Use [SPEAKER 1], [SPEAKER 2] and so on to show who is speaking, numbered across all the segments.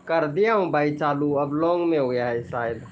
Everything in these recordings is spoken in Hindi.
[SPEAKER 1] कर दिया हूँ भाई चालू, अब लॉन्ग में हो गया है शायद।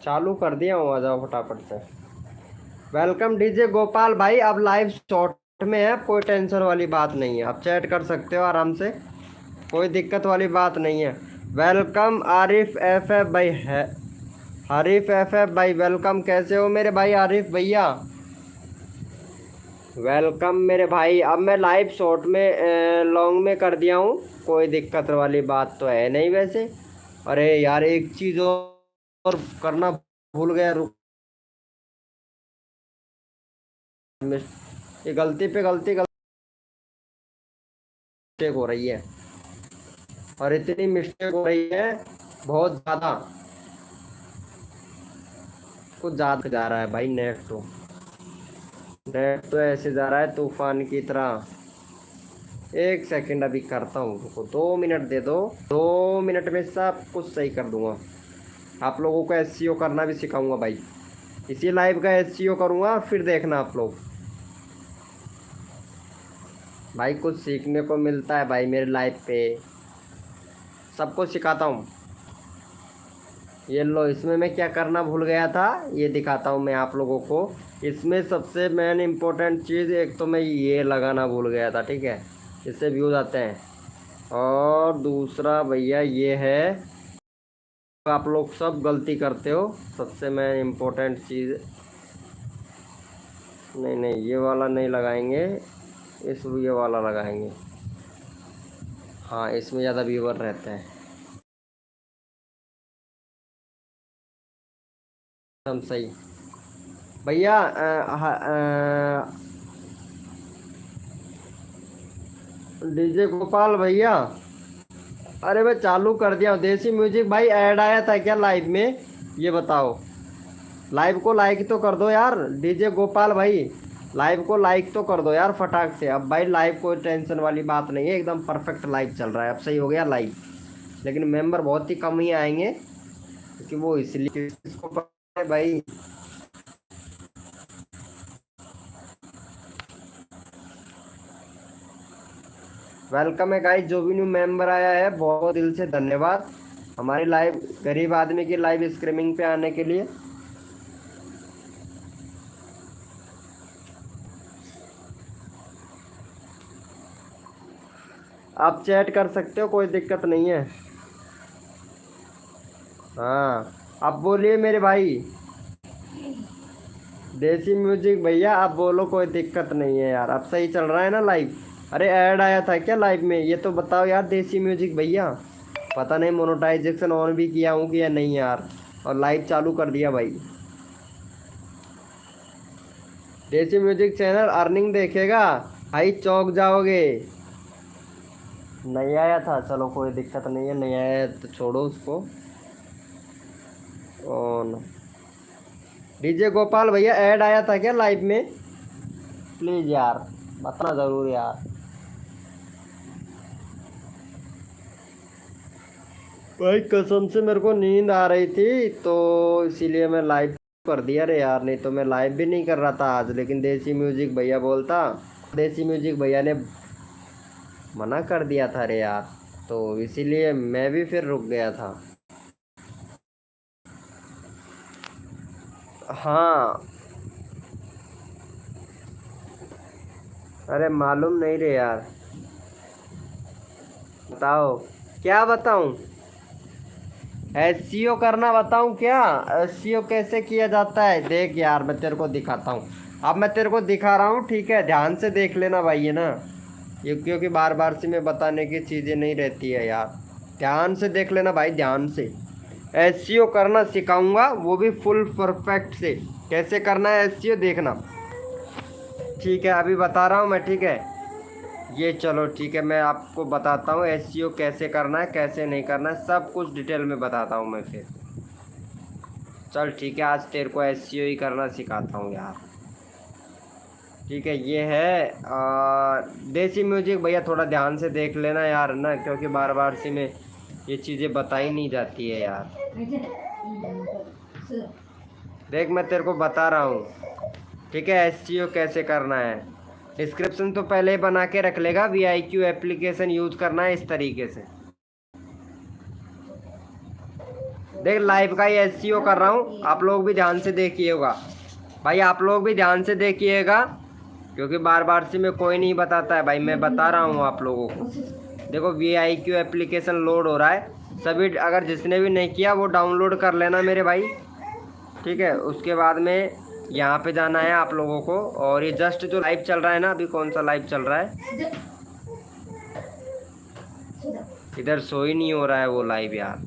[SPEAKER 1] चालू कर दिया हूँ, आ जाओ फटाफट से। वेलकम डीजे गोपाल भाई, अब लाइव शॉर्ट में है, कोई टेंशन वाली बात नहीं है, आप चैट कर सकते हो आराम से, कोई दिक्कत वाली बात नहीं है। वेलकम आरिफ एफ एफ भाई है, आरिफ एफ एफ भाई वेलकम, कैसे हो मेरे भाई आरिफ भैया? वेलकम मेरे भाई। अब मैं लाइव शॉर्ट में लॉन्ग में कर दिया हूँ, कोई दिक्कत वाली बात तो है नहीं वैसे। अरे यार एक चीज़ और करना भूल गया, रुक। ये गलती पे गलती मिस्टेक हो रही है, और इतनी मिस्टेक हो रही है बहुत ज़्यादा, कुछ ज़्यादा जा रहा है भाई। नेट तो ऐसे जा रहा है तूफान की तरह। एक सेकंड अभी करता हूँ, रुको 2 मिनट दे दो, 2 मिनट में सब कुछ सही कर दूंगा। आप लोगों को एसईओ करना भी सिखाऊंगा भाई, इसी लाइव का एसईओ करूँगा, फिर देखना आप लोग। भाई कुछ सीखने को मिलता है भाई मेरे लाइव पे, सबको सिखाता हूँ। ये लो, इसमें मैं क्या करना भूल गया था ये दिखाता हूँ मैं आप लोगों को। इसमें सबसे मेन इम्पोर्टेंट चीज़, एक तो मैं ये लगाना भूल गया था, ठीक है, इससे व्यूज आते हैं। और दूसरा भैया ये है, आप लोग सब गलती करते हो, सबसे मेन इम्पोर्टेंट चीज़, नहीं नहीं ये वाला नहीं लगाएंगे, इस ये वाला लगाएंगे। हाँ इसमें ज़्यादा व्यूवर रहते हैं, हम सही। भैया डीजे गोपाल भैया, अरे मैं चालू कर दिया हूँ देसी म्यूजिक भाई, ऐड आया था क्या लाइव में, ये बताओ। लाइव को लाइक तो कर दो यार डीजे गोपाल भाई, लाइव को लाइक तो कर दो यार फटाक से। अब भाई लाइव कोई टेंशन वाली बात नहीं है, एकदम परफेक्ट लाइव चल रहा है, अब सही हो गया लाइव। लेकिन मेंबर बहुत ही कम ही आएंगे, क्योंकि वो इसलिए इसको पता है भाई। वेलकम है गाइस, जो भी न्यू मेंबर आया है बहुत बहुत दिल से धन्यवाद, हमारी लाइव, गरीब आदमी की लाइव स्ट्रीमिंग पे आने के लिए। आप चैट कर सकते हो, कोई दिक्कत नहीं है। हाँ आप बोलिए मेरे भाई, देसी म्यूजिक भैया आप बोलो, कोई दिक्कत नहीं है यार, अब सही चल रहा है ना लाइव। अरे ऐड आया था क्या लाइव में, ये तो बताओ यार देसी म्यूजिक भैया। पता नहीं मोनेटाइजेशन ऑन भी किया हूँ कि या नहीं यार, और लाइव चालू कर दिया भाई। देसी म्यूजिक चैनल अर्निंग देखेगा भाई, चौंक जाओगे। नहीं आया था, चलो कोई दिक्कत नहीं है, नहीं आया तो छोड़ो उसको। ऑन डीजे गोपाल भैया, ऐड आया था क्या लाइव में, प्लीज़ यार बताना ज़रूर यार। भाई कसम से मेरे को नींद आ रही थी, तो इसीलिए मैं लाइव कर दिया रे यार, नहीं तो मैं लाइव भी नहीं कर रहा था आज, लेकिन देसी म्यूजिक भैया बोलता, देसी म्यूजिक भैया ने मना कर दिया था रे यार, तो इसीलिए मैं भी फिर रुक गया था। हाँ, अरे मालूम नहीं रे यार, बताओ क्या बताऊं। एसईओ करना बताऊं क्या? एसईओ कैसे किया जाता है, देख यार मैं तेरे को दिखाता हूँ। अब मैं तेरे को दिखा रहा हूँ, ठीक है, ध्यान से देख लेना भाई, ये ना, ये क्योंकि बार बार से मैं बताने की चीज़ें नहीं रहती है यार। ध्यान से देख लेना भाई, ध्यान से। एसईओ करना सिखाऊंगा, वो भी फुल परफेक्ट से। कैसे करना है एसईओ देखना, ठीक है, अभी बता रहा हूँ मैं, ठीक है। ये चलो ठीक है, मैं आपको बताता हूँ एसईओ कैसे करना है, कैसे नहीं करना है, सब कुछ डिटेल में बताता हूँ मैं फिर। चल ठीक है, आज तेरे को एसईओ ही करना सिखाता हूँ यार। ठीक है, ये है देसी म्यूजिक भैया, थोड़ा ध्यान से देख लेना यार ना, क्योंकि बार बार से में ये चीज़ें बताई नहीं जाती है यार। देख मैं तेरे को बता रहा हूँ, ठीक है, एसईओ कैसे करना है। डिस्क्रिप्शन तो पहले ही बना के रख लेगा, वीआईक्यू एप्लीकेशन यूज करना है इस तरीके से। देख लाइव का ही एसईओ कर रहा हूँ, आप लोग भी ध्यान से देखिएगा भाई, आप लोग भी ध्यान से देखिएगा, क्योंकि बार बार से मैं कोई नहीं बताता है भाई, मैं बता रहा हूँ आप लोगों को। देखो वीआईक्यू एप्लीकेशन लोड हो रहा है, सभी अगर जिसने भी नहीं किया वो डाउनलोड कर लेना मेरे भाई, ठीक है। उसके बाद में यहाँ पे जाना है आप लोगों को, और ये जस्ट जो लाइव चल रहा है ना, अभी कौन सा लाइव चल रहा है, इधर शो ही नहीं हो रहा है वो लाइव यार।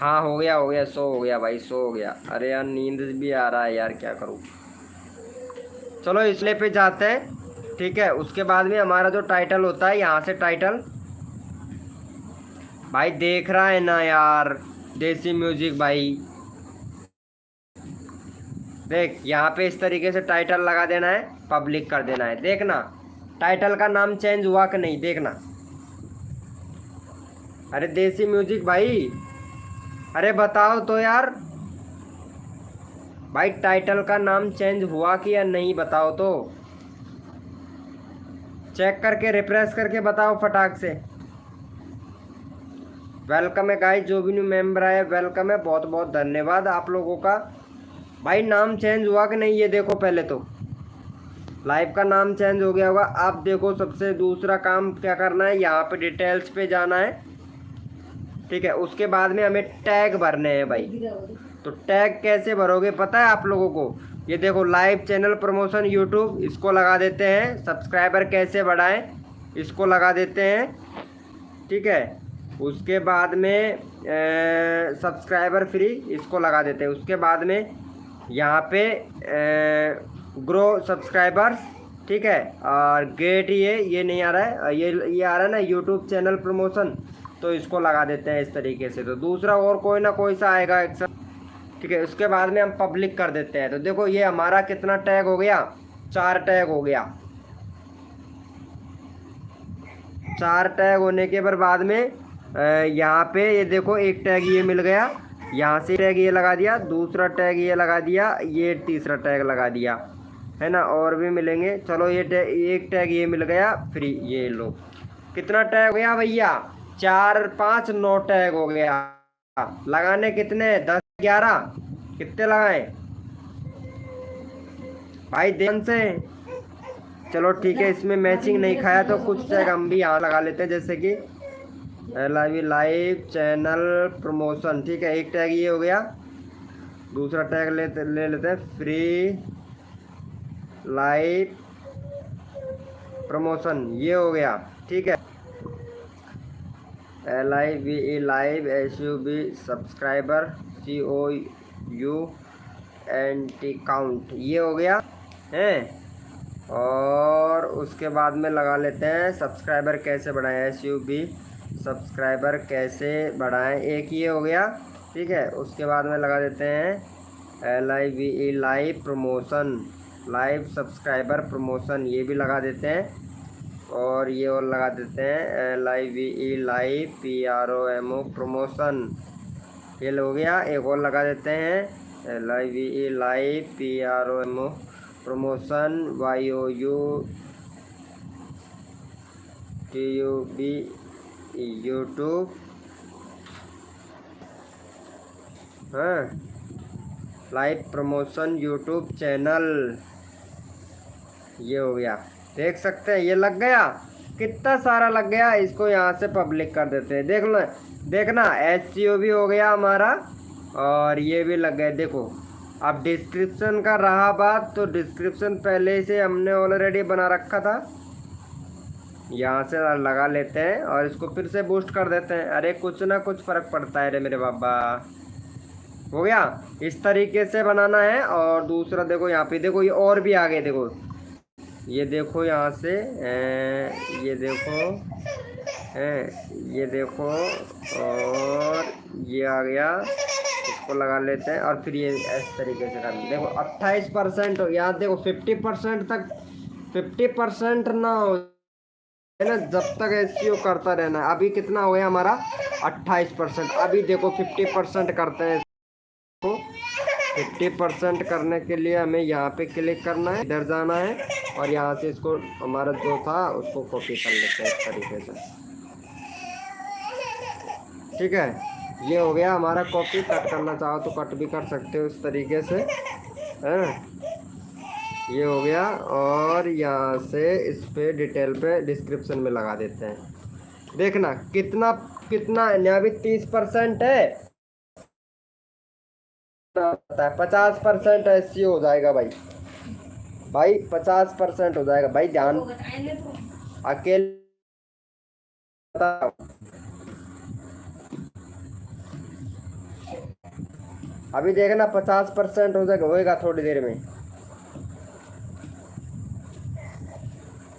[SPEAKER 1] हाँ हो गया, हो गया, शो हो गया भाई, शो हो गया। अरे यार नींद भी आ रहा है यार, क्या करूँ। चलो इसलिए पे जाते हैं, ठीक है। उसके बाद में हमारा जो टाइटल होता है, यहाँ से टाइटल भाई देख रहा है ना यार, देसी म्यूजिक भाई, देख यहाँ पे इस तरीके से टाइटल लगा देना है, पब्लिक कर देना है, देखना टाइटल का नाम चेंज हुआ कि नहीं, देखना। अरे देसी म्यूजिक भाई, अरे बताओ तो यार भाई, टाइटल का नाम चेंज हुआ कि या नहीं, बताओ तो, चेक करके रिफ्रेश करके बताओ फटाक से। वेलकम है गाइस, जो भी न्यू मेंबर आए वेलकम है, बहुत बहुत धन्यवाद आप लोगों का। भाई नाम चेंज हुआ कि नहीं ये देखो, पहले तो लाइव का नाम चेंज हो गया होगा। आप देखो सबसे दूसरा काम क्या करना है, यहाँ पे डिटेल्स पे जाना है, ठीक है। उसके बाद में हमें टैग भरने हैं भाई। तो टैग कैसे भरोगे पता है आप लोगों को, ये देखो लाइव चैनल प्रमोशन यूट्यूब, इसको लगा देते हैं। सब्सक्राइबर कैसे बढ़ाएं, इसको लगा देते हैं, ठीक है। उसके बाद में सब्सक्राइबर फ्री, इसको लगा देते हैं। उसके बाद में यहाँ पे ग्रो सब्सक्राइबर्स, ठीक है। और गेट ये नहीं आ रहा है, ये आ रहा है ना यूट्यूब चैनल प्रमोशन, तो इसको लगा देते हैं इस तरीके से। तो दूसरा और कोई ना कोई सा आएगा एक्शन, ठीक है। उसके बाद में हम पब्लिक कर देते हैं। तो देखो ये हमारा कितना टैग हो गया, 4 टैग हो गया। 4 टैग होने के बाद में यहाँ पे ये देखो एक टैग ये मिल गया, यहाँ से टैग ये लगा दिया, दूसरा टैग ये लगा दिया, ये तीसरा टैग लगा दिया, है ना। और भी मिलेंगे, चलो ये एक टैग ये मिल गया फ्री, ये लो। कितना टैग हो गया भैया, 4 5 9 टैग हो गया। लगाने कितने, 10 11, कितने लगाए भाई ध्यान से। चलो ठीक है, इसमें मैचिंग नहीं खाया तो कुछ टैग हम भी यहाँ लगा लेते हैं, जैसे कि लाइव चैनल प्रमोशन, ठीक है। एक टैग ये हो गया, दूसरा टैग ले लेते हैं फ्री लाइव प्रमोशन, ये हो गया, ठीक है। Live SUB subscriber COUNT count, ये हो गया है। और उसके बाद में लगा लेते हैं सब्सक्राइबर कैसे बढ़ाएं, SUB सब्सक्राइबर कैसे बढ़ाएं, एक ये हो गया, ठीक है। उसके बाद में लगा देते हैं live promotion, live subscriber promotion, ये भी लगा देते हैं। और ये और लगा देते हैं लाइव PROMO प्रमोशन, ये हो गया। एक और लगा देते हैं live PROMO promotion YOUTUB YouTube, हाँ लाइव प्रमोशन यूट्यूब चैनल, ये हो गया, देख सकते हैं ये लग गया, कितना सारा लग गया। इसको यहाँ से पब्लिक कर देते हैं, देख लो, देखना SEO भी हो गया हमारा और ये भी लग गया। देखो अब डिस्क्रिप्शन का रहा बात, तो डिस्क्रिप्शन पहले से हमने ऑलरेडी बना रखा था, यहाँ से लगा लेते हैं और इसको फिर से बूस्ट कर देते हैं। अरे कुछ ना कुछ फ़र्क पड़ता है रे मेरे बाबा। हो गया, इस तरीके से बनाना है। और दूसरा देखो यहाँ पे, देखो ये और भी आगे, देखो ये देखो यहाँ से ये देखो ये देखो, और ये आ गया, इसको लगा लेते हैं और फिर ये इस तरीके से कर, देखो 28% हो, यहाँ देखो 50% तक, 50% ना हो है ना, जब तक SEO करता रहना है। अभी कितना हो गया हमारा 28%। अभी देखो 50% करते हैं इसको। 50% करने के लिए हमें यहाँ पे क्लिक करना है, इधर जाना है और यहाँ से इसको हमारा जो था उसको कॉपी कर लेते हैं इस तरीके से, ठीक है। ये हो गया हमारा कॉपी। कट करना चाहो तो कट भी कर सकते हो इस तरीके से, है ना। ये हो गया और यहाँ से इस पे डिटेल पे डिस्क्रिप्शन में लगा देते हैं। देखना कितना कितना, अभी 30% है, 50% SEO हो जाएगा भाई, 50% हो जाएगा भाई। ध्यान अकेले अभी देखना 50% हो जाएगा, होएगा थोड़ी देर में,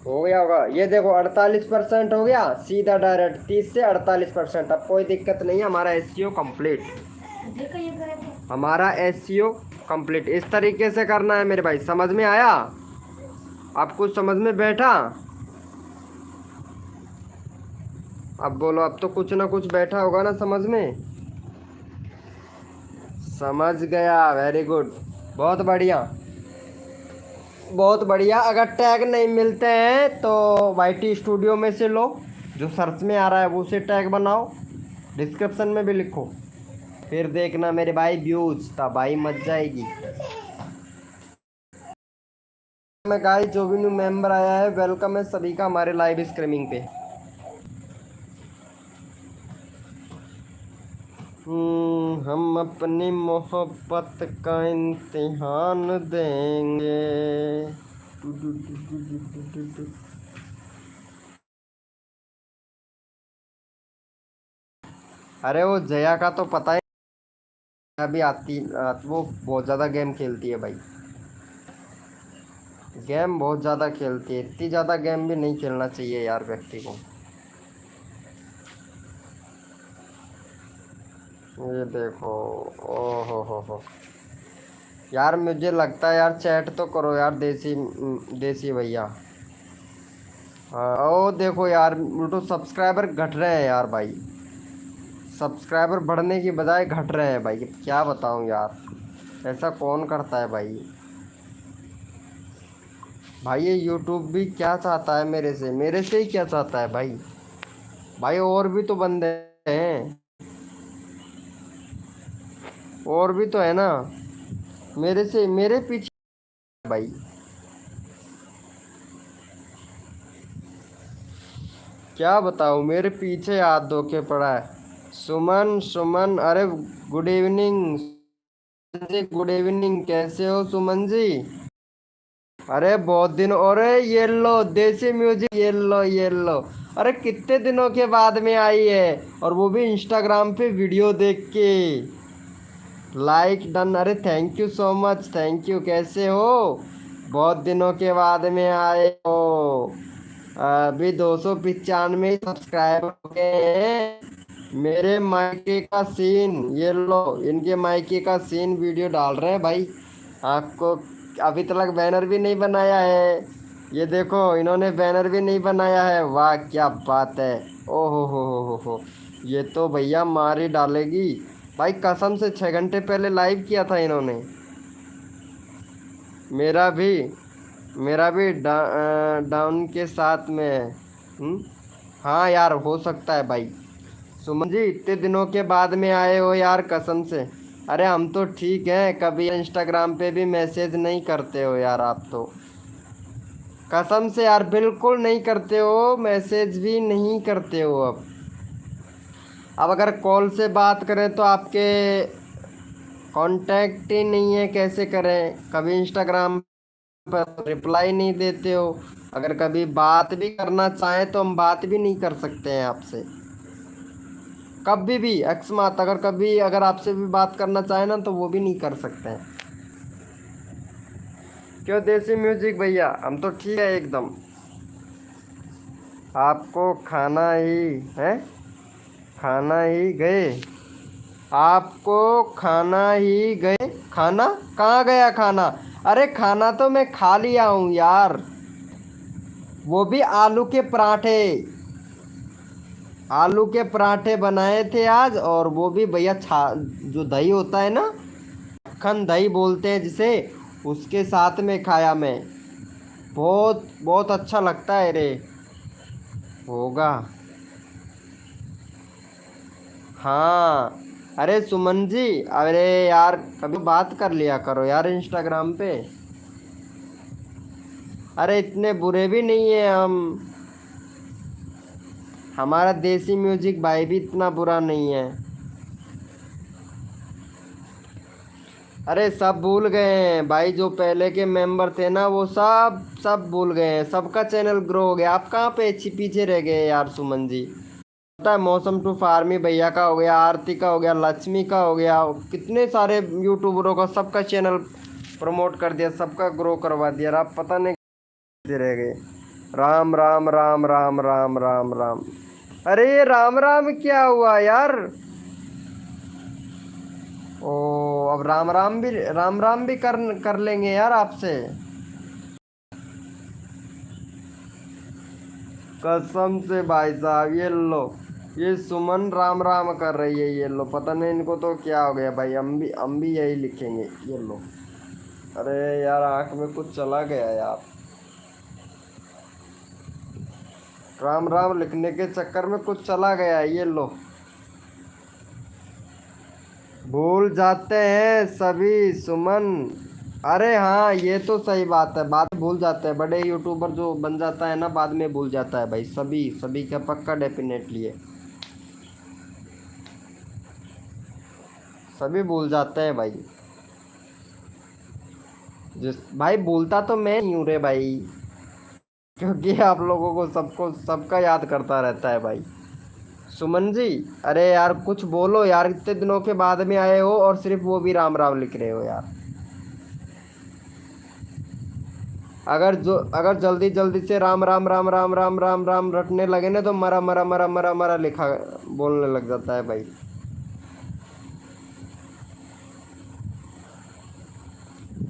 [SPEAKER 1] हो गया होगा। ये देखो 48% हो गया, सीधा डायरेक्ट 30 से 48%। अब कोई दिक्कत नहीं है, हमारा SEO कंप्लीट, हमारा SEO कंप्लीट। इस तरीके से करना है मेरे भाई, समझ में आया? आप कुछ समझ में बैठा? अब बोलो, अब तो कुछ ना कुछ बैठा होगा ना समझ में। समझ गया, वेरी गुड, बहुत बढ़िया बहुत बढ़िया। अगर टैग नहीं मिलते हैं तो YT स्टूडियो में से लो, जो सर्च में आ रहा है वो से टैग बनाओ, डिस्क्रिप्शन में भी लिखो, फिर देखना मेरे भाई व्यूज तबाही मच जाएगी। मैं गाइस, जो भी न्यू मेंबर आया है वेलकम है सभी का हमारे लाइव स्ट्रीमिंग पे। हम अपनी मोहब्बत का इम्तिहान देंगे। अरे वो जया का तो पता है, अभी आती वो बहुत ज़्यादा गेम खेलती है भाई, गेम बहुत ज़्यादा खेलती है। इतनी ज़्यादा गेम भी नहीं खेलना चाहिए यार व्यक्ति को। ये देखो, ओहो हो यार, मुझे लगता है यार चैट तो करो यार, देसी भैया। हाँ, ओ देखो यार, उल्टो सब्सक्राइबर घट रहे हैं यार भाई, सब्सक्राइबर बढ़ने की बजाय घट रहे हैं भाई, क्या बताऊं यार, ऐसा कौन करता है भाई। भाई ये यूट्यूब भी क्या चाहता है मेरे से ही क्या चाहता है भाई। भाई और भी तो बंदे हैं, और भी तो है ना, मेरे पीछे भाई। क्या बताऊँ, मेरे पीछे हाथ धो के पड़ा है। सुमन, अरे गुड इवनिंग जी, गुड इवनिंग, कैसे हो सुमन जी? अरे बहुत दिन, अरे ये लो देसी म्यूजिक, ये लो, अरे कितने दिनों के बाद में आई है, और वो भी इंस्टाग्राम पे वीडियो देख के। लाइक डन, अरे thank you so much, thank you. कैसे हो? बहुत दिनों के बाद में आए हो। अभी 295 सब्सक्राइबर हो गए हैं। मेरे मायके का सीन, ये लो, इनके मायके का सीन वीडियो डाल रहे हैं भाई। आपको अभी तक बैनर भी नहीं बनाया है, ये देखो इन्होंने बैनर भी नहीं बनाया है। वाह क्या बात है, ओ हो, ये तो भैया मार ही डालेगी भाई, कसम से 6 घंटे पहले लाइव किया था इन्होंने। मेरा भी डाउन के साथ में है। हाँ यार, हो सकता है भाई। सुमन जी, इतने दिनों के बाद में आए हो यार, कसम से अरे हम तो ठीक है, कभी इंस्टाग्राम पे भी मैसेज नहीं करते हो यार आप तो, कसम से यार बिल्कुल नहीं करते हो, मैसेज भी नहीं करते हो। अब अगर कॉल से बात करें तो आपके कांटेक्ट ही नहीं है, कैसे करें? कभी इंस्टाग्राम पर रिप्लाई नहीं देते हो, अगर कभी बात भी करना चाहें तो हम बात भी नहीं कर सकते हैं आपसे कभी भी। अकस्मात अगर कभी अगर आपसे भी बात करना चाहे ना तो वो भी नहीं कर सकते हैं। क्यों देसी म्यूजिक भैया, हम तो ठीक है एकदम। आपको खाना ही है, खाना ही गए, आपको खाना ही गए? खाना कहाँ गया खाना? अरे खाना तो मैं खा लिया हूँ यार, वो भी आलू के पराठे। आलू के पराठे बनाए थे आज, और वो भी भैया छा जो दही होता है ना, मक्खन दही बोलते हैं जिसे, उसके साथ में खाया मैं। बहुत बहुत अच्छा लगता है रे। होगा। हाँ। अरे सुमन जी, अरे यार कभी बात कर लिया करो यार इंस्टाग्राम पे। अरे इतने बुरे भी नहीं है हम, हमारा देसी म्यूजिक भाई भी इतना बुरा नहीं है। अरे सब भूल गए हैं भाई, जो पहले के मेंबर थे ना वो सब सब भूल गए हैं, सबका चैनल ग्रो हो गया। आप कहाँ पे पीछे रह गए यार सुमन जी? पता है मौसम टू फार्मी भैया का हो गया, आरती का हो गया, लक्ष्मी का हो गया, कितने सारे यूट्यूबरों का सबका चैनल प्रमोट कर दिया, सबका ग्रो करवा दिया, आप पता नहीं कैसे रह गए। राम राम राम राम राम राम राम। अरे ये राम राम क्या हुआ यार? ओ, अब राम राम भी कर लेंगे यार आपसे, कसम से भाई साहब। ये लो, ये सुमन राम राम कर रही है, ये लो, पता नहीं इनको तो क्या हो गया भाई, हम भी यही लिखेंगे, ये लो। अरे यार आंख में कुछ चला गया यार, राम राम लिखने के चक्कर में कुछ चला गया, ये लो। भूल जाते हैं सभी सुमन। अरे हाँ ये तो सही बात है, बाद में भूल जाते हैं, बड़े यूट्यूबर जो बन जाता है ना बाद में भूल जाता है भाई, सभी सभी का पक्का डेफिनेटली है, सभी भूल जाते हैं भाई। जिस भाई भूलता तो मैं नहीं हूँ रे भाई, क्योंकि आप लोगों को सबको सबका याद करता रहता है भाई। सुमन जी, अरे यार कुछ बोलो यार, इतने दिनों के बाद में आए हो और सिर्फ वो भी राम राम लिख रहे हो यार। अगर जल्दी जल्दी से राम राम राम राम राम राम राम रटने लगे ना तो मरा मरा मरा मरा मरा लिखा बोलने लग जाता है भाई।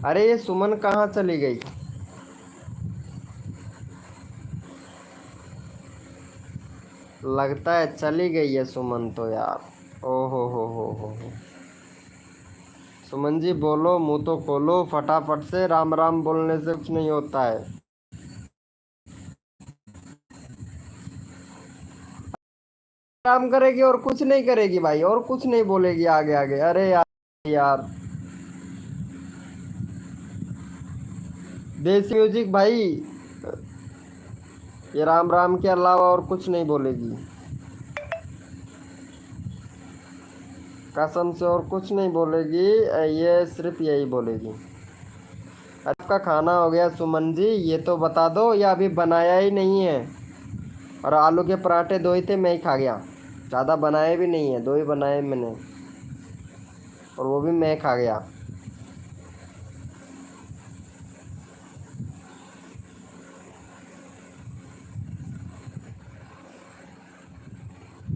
[SPEAKER 1] अरे ये सुमन कहाँ चली गई? लगता है चली गई है सुमन तो यार। ओ हो। सुमन जी बोलो, मुंह तो खोलो फटाफट से, राम राम बोलने से कुछ नहीं होता है। काम करेगी और कुछ नहीं करेगी भाई, और कुछ नहीं बोलेगी आगे आगे। अरे यार यार, देसी म्यूजिक भाई ये राम राम के अलावा और कुछ नहीं बोलेगी, कसम से और कुछ नहीं बोलेगी, ये सिर्फ यही बोलेगी। आपका खाना हो गया सुमन जी, ये तो बता दो, या अभी बनाया ही नहीं है? और आलू के पराठे दो ही थे, मैं ही खा गया, ज़्यादा बनाए भी नहीं है, दो ही बनाए मैंने, और वो भी मैं खा गया।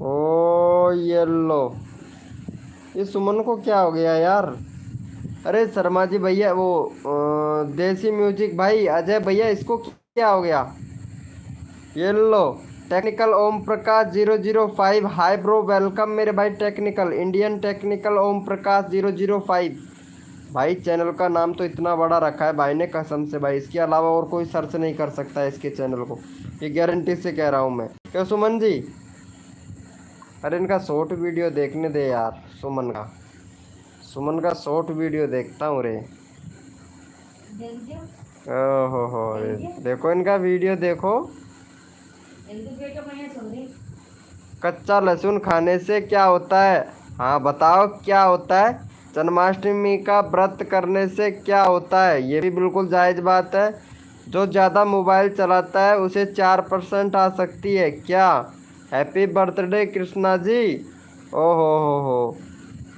[SPEAKER 1] ओ ये लो, ये सुमन को क्या हो गया यार? अरे शर्मा जी भैया, वो देसी म्यूजिक भाई अजय भैया, इसको क्या हो गया? ये लो, technical Om Prakash 005, hi bro welcome मेरे भाई, technical Indian technical Om Prakash 005। भाई चैनल का नाम तो इतना बड़ा रखा है भाई ने, कसम से भाई इसके अलावा और कोई सर्च नहीं कर सकता है इसके चैनल को, ये गारंटी से कह रहा हूँ मैं। क्यों सुमन जी? अरे इनका शॉर्ट वीडियो देखने दे यार सुमन का, सुमन का शॉर्ट वीडियो देखता हूँ रे। ओहो हो, देखो इनका वीडियो देखो। कच्चा लहसुन खाने से क्या होता है? हाँ बताओ क्या होता है? जन्माष्टमी का व्रत करने से क्या होता है? ये भी बिल्कुल जायज़ बात है। जो ज़्यादा मोबाइल चलाता है उसे 4% आ सकती है क्या? Happy birthday Krishna ji. ओहो हो,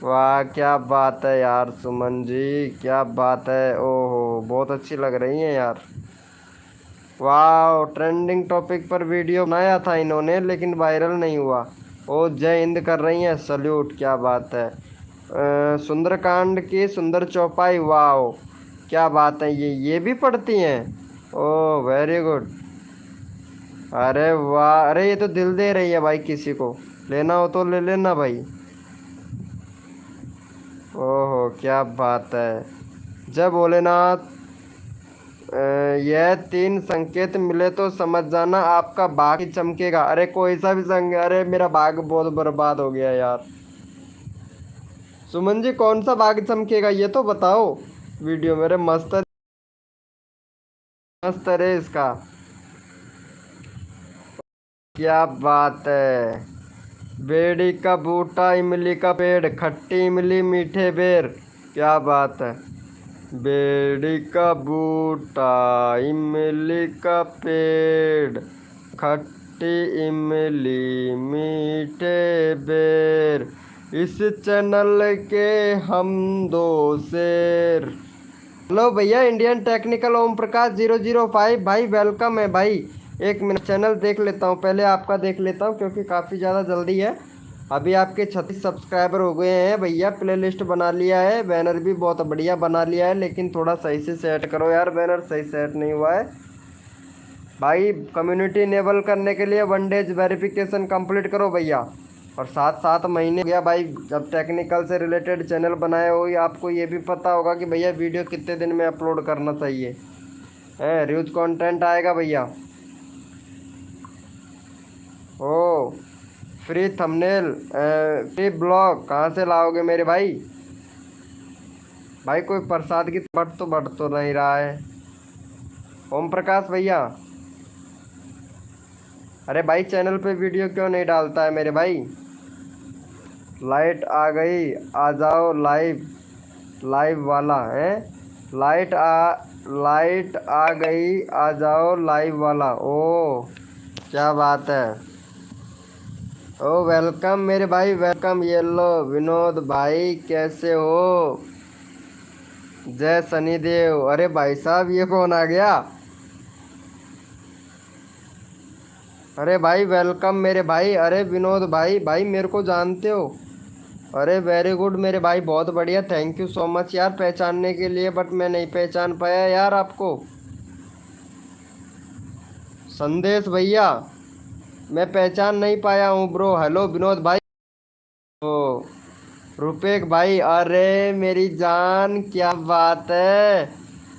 [SPEAKER 1] वाह क्या बात है यार सुमन जी, क्या बात है। ओहो बहुत अच्छी लग रही हैं यार। वाह, ट्रेंडिंग टॉपिक पर वीडियो बनाया था इन्होंने लेकिन वायरल नहीं हुआ। ओ जय हिंद कर रही हैं, सल्यूट, क्या बात है। सुंदरकांड की सुंदर चौपाई, वाह क्या बात है। ये भी पढ़ती हैं? Oh very good. अरे वाह, अरे ये तो दिल दे रही है भाई, किसी को लेना हो तो ले लेना भाई। ओहो क्या बात है। जय भोलेनाथ। यह 3 संकेत मिले तो समझ जाना आपका भाग्य चमकेगा। अरे कोई सा भी संग, अरे मेरा भाग्य बहुत बर्बाद हो गया यार। सुमन जी कौन सा भाग्य चमकेगा ये तो बताओ वीडियो मेरे। मस्त मस्त रे इसका, क्या बात है। बेड़ी का बूटा इमली का पेड़, खट्टी इमली मीठे बेर, क्या बात है। बेड़ी का बूटा इमली का पेड़, खट्टी इमली मीठे बेर, इस चैनल के हम 2 शेर। हेलो भैया, इंडियन टेक्निकल ओम प्रकाश 005 भाई, वेलकम है भाई। एक मिनट चैनल देख लेता हूँ, पहले आपका देख लेता हूँ क्योंकि काफ़ी ज़्यादा जल्दी है। अभी आपके 36 सब्सक्राइबर हो गए हैं भैया। प्लेलिस्ट बना लिया है, बैनर भी बहुत बढ़िया बना लिया है, लेकिन थोड़ा सही से सेट करो यार, बैनर सही सेट नहीं हुआ है भाई। कम्युनिटी इनेबल करने के लिए 1 डेज वेरिफिकेशन कंप्लीट करो भैया। और 7 महीने हो गया भाई जब टेक्निकल से रिलेटेड चैनल बनाए हो, या आपको ये भी पता होगा कि भैया वीडियो कितने दिन में अपलोड करना चाहिए है। र्यूज कंटेंट आएगा भैया। ओ फ्री थंबनेल, फ्री ब्लॉग कहाँ से लाओगे मेरे भाई? भाई कोई प्रसाद की बढ़ तो नहीं रहा है ओम प्रकाश भैया। अरे भाई चैनल पे वीडियो क्यों नहीं डालता है मेरे भाई? लाइट आ गई, आ जाओ लाइव, लाइव वाला है। लाइट आ गई, आ जाओ लाइव वाला। ओ क्या बात है। ओ वेलकम मेरे भाई, वेलकम। ये लो विनोद भाई, कैसे हो? जय शनिदेव। अरे भाई साहब ये कौन आ गया? अरे भाई वेलकम मेरे भाई। अरे विनोद भाई, भाई मेरे को जानते हो? अरे वेरी गुड मेरे भाई, बहुत बढ़िया, थैंक यू सो मच यार पहचानने के लिए, बट मैं नहीं पहचान पाया यार आपको। संदेश भैया, मैं पहचान नहीं पाया हूँ ब्रो। हेलो विनोद भाई। ओ रुपेक भाई, अरे मेरी जान, क्या बात है।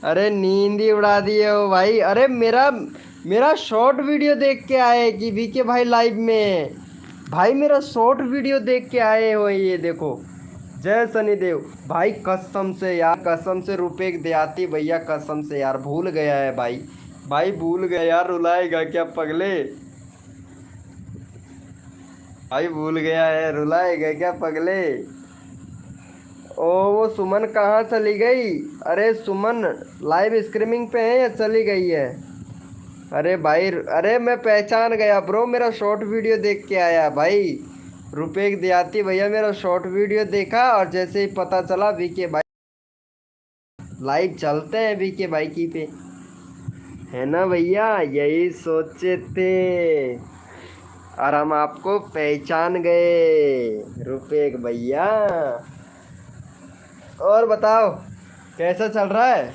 [SPEAKER 1] अरे नींद ही उड़ा दिए हो भाई। अरे मेरा मेरा शॉर्ट वीडियो देख के आए कि वीके भाई लाइव में? भाई मेरा शॉर्ट वीडियो देख के आए हो, ये देखो। जय शनिदेव भाई, कसम से यार, कसम से रुपेक देहाती भैया, कसम से यार भूल गया है भाई। भाई भूल गया यार, रुलाएगा क्या पगले? भाई भूल गया है, रुलाएगा क्या पगले? ओ वो सुमन कहाँ चली गई? अरे सुमन लाइव स्ट्रीमिंग पे है या चली गई है? अरे भाई, अरे मैं पहचान गया ब्रो, मेरा शॉर्ट वीडियो देख के आया भाई। रुपेक देहाती भैया मेरा शॉर्ट वीडियो देखा और जैसे ही पता चला वीके भाई लाइव चलते हैं वीके भाई की पे, है ना भैया? यही सोचे थे और हम आपको पहचान गए रुपेक भैया। और बताओ कैसा चल रहा है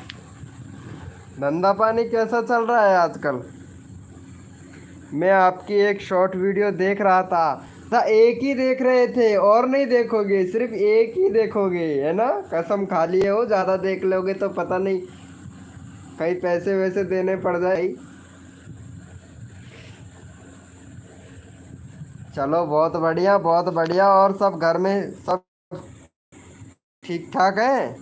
[SPEAKER 1] धंधा पानी, कैसा चल रहा है आजकल? मैं आपकी एक शॉर्ट वीडियो देख रहा था एक ही देख रहे थे और नहीं देखोगे? सिर्फ एक ही देखोगे है ना? कसम खा लिए हो, ज़्यादा देख लोगे तो पता नहीं कहीं पैसे वैसे देने पड़ जाए। चलो बहुत बढ़िया बहुत बढ़िया। और सब घर में सब ठीक ठाक है?